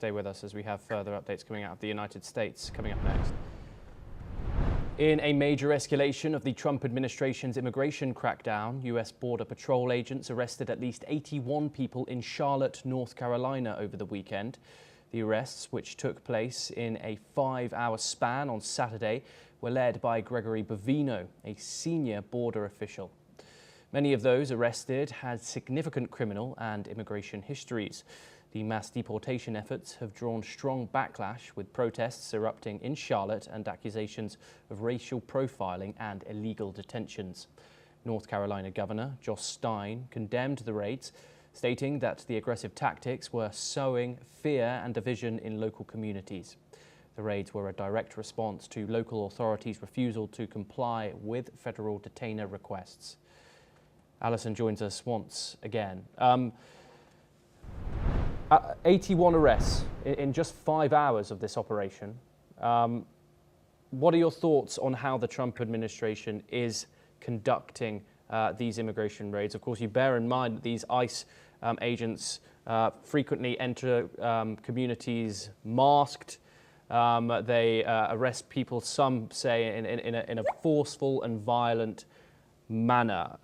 Stay with us as we have further updates coming out of the United States coming up next. In a major escalation of the Trump administration's immigration crackdown, U.S. Border Patrol agents arrested at least 81 people in Charlotte, North Carolina over the weekend. The arrests, which took place in a 5-hour span on Saturday, were led by Gregory Bovino, a senior border official. Many of those arrested had significant criminal and immigration histories. The mass deportation efforts have drawn strong backlash, with protests erupting in Charlotte and accusations of racial profiling and illegal detentions. North Carolina Governor Josh Stein condemned the raids, stating that the aggressive tactics were sowing fear and division in local communities. The raids were a direct response to local authorities' refusal to comply with federal detainer requests. Alison joins us once again. 81 arrests in just 5 hours of this operation. What are your thoughts on how the Trump administration is conducting these immigration raids? Of course, you bear in mind that these ICE agents frequently enter communities masked. They arrest people, some say, in a forceful and violent manner.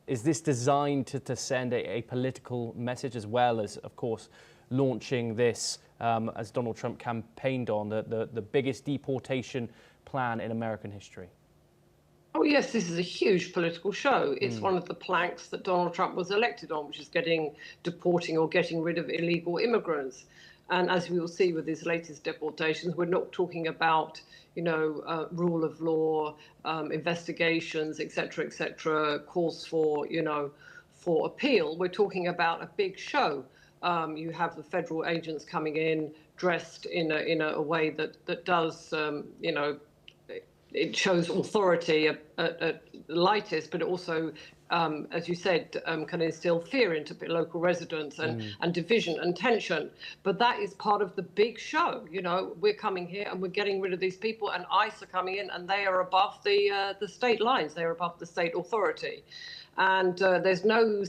Is this designed to send a political message, as well as, of course, launching this, as Donald Trump campaigned on, the biggest deportation plan in American history? Oh, yes, this is a huge political show. It's one of the planks that Donald Trump was elected on, which is deporting or getting rid of illegal immigrants. And as we will see with his latest deportations, we're not talking about, rule of law, investigations, et cetera, calls for, for appeal. We're talking about a big show. You have the federal agents coming in dressed in a way that does, it shows authority at the lightest, but it also, as you said, can instill fear into local residents and division and tension. But that is part of the big show. We're coming here and we're getting rid of these people, and ICE are coming in, and they are above the state lines. They are above the state authority. And there's no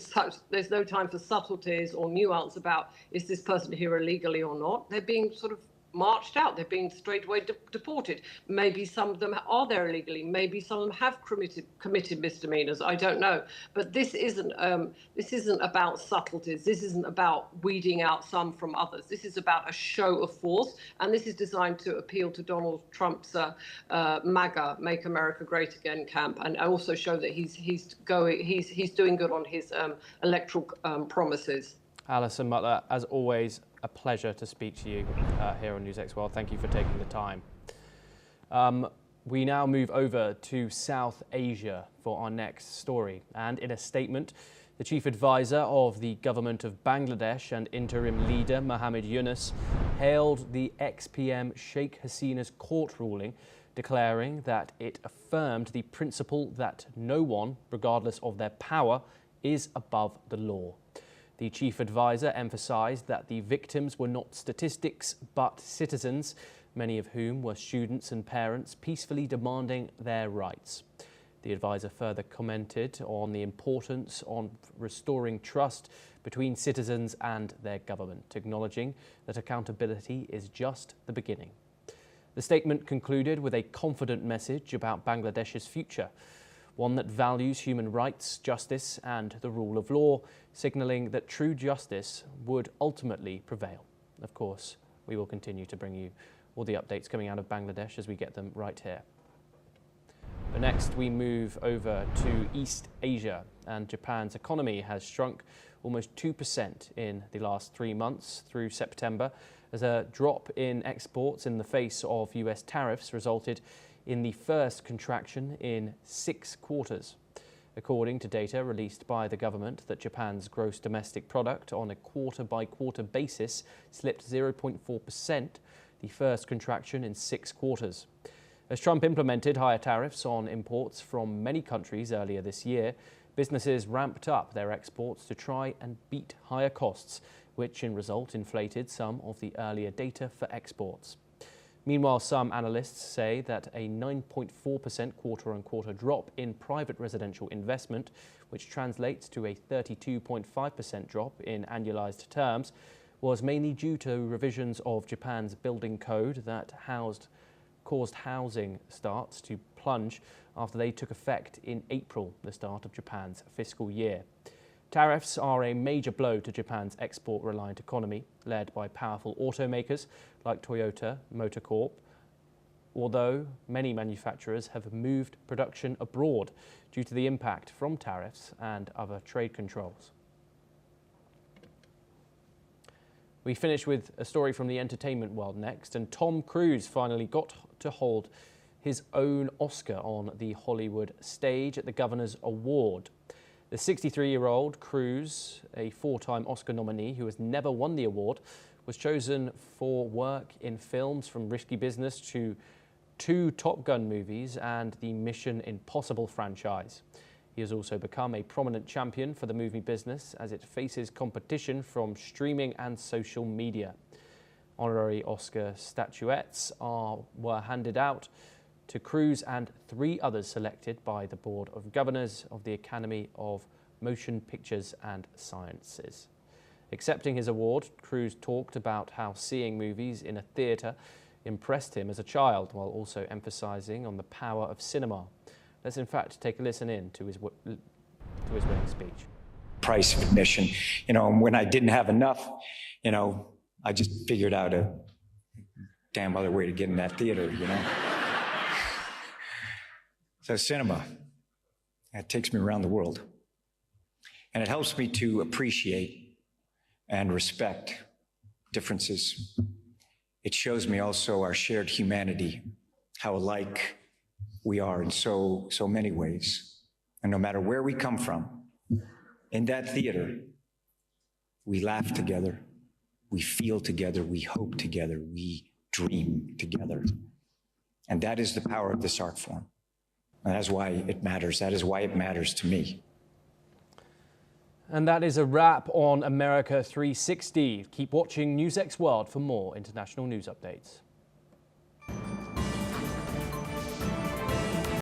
time for subtleties or nuance about, is this person here illegally or not? They're being sort of marched out. They're being straight away deported. Maybe some of them are there illegally. Maybe some of them have committed misdemeanors. I don't know. But this isn't about subtleties. This isn't about weeding out some from others. This is about a show of force, and this is designed to appeal to Donald Trump's MAGA, Make America Great Again camp, and also show that he's doing good on his electoral promises. Alison Mutler, as always, a pleasure to speak to you here on NewsX World. Thank you for taking the time. We now move over to South Asia for our next story. And in a statement, the chief advisor of the government of Bangladesh and interim leader Mohammed Yunus hailed the ex-PM Sheikh Hasina's court ruling, declaring that it affirmed the principle that no one, regardless of their power, is above the law. The chief advisor emphasized that the victims were not statistics, but citizens, many of whom were students and parents peacefully demanding their rights. The advisor further commented on the importance of restoring trust between citizens and their government, acknowledging that accountability is just the beginning. The statement concluded with a confident message about Bangladesh's future, one that values human rights, justice and the rule of law, signalling that true justice would ultimately prevail. Of course, we will continue to bring you all the updates coming out of Bangladesh as we get them right here. But next, we move over to East Asia, and Japan's economy has shrunk almost 2% in the last 3 months through September, as a drop in exports in the face of US tariffs resulted in the first contraction in 6 quarters. According to data released by the government, that Japan's gross domestic product on a quarter-by-quarter basis slipped 0.4%, the first contraction in 6 quarters. As Trump implemented higher tariffs on imports from many countries earlier this year, businesses ramped up their exports to try and beat higher costs, which in result inflated some of the earlier data for exports. Meanwhile, some analysts say that a 9.4% quarter-on-quarter drop in private residential investment, which translates to a 32.5% drop in annualized terms, was mainly due to revisions of Japan's building code that caused housing starts to plunge after they took effect in April, the start of Japan's fiscal year. Tariffs are a major blow to Japan's export-reliant economy, led by powerful automakers like Toyota Motor Corp, although many manufacturers have moved production abroad due to the impact from tariffs and other trade controls. We finish with a story from the entertainment world next, and Tom Cruise finally got to hold his own Oscar on the Hollywood stage at the Governor's Award. The 63-year-old Cruise, a four-time Oscar nominee who has never won the award, was chosen for work in films from Risky Business to 2 Top Gun movies and the Mission Impossible franchise. He has also become a prominent champion for the movie business as it faces competition from streaming and social media. Honorary Oscar statuettes were handed out to Cruise and 3 others selected by the Board of Governors of the Academy of Motion Pictures and Sciences. Accepting his award, Cruise talked about how seeing movies in a theatre impressed him as a child, while also emphasising on the power of cinema. Let's in fact take a listen in to his winning speech. Price of admission, when I didn't have enough, I just figured out a damn other way to get in that theater, So cinema, it takes me around the world. And it helps me to appreciate and respect differences. It shows me also our shared humanity, how alike we are in so many ways. And no matter where we come from, in that theater, we laugh together, we feel together, we hope together, we dream together. And that is the power of this art form. And that's why it matters. That is why it matters to me. And that is a wrap on America 360. Keep watching NewsX World for more international news updates.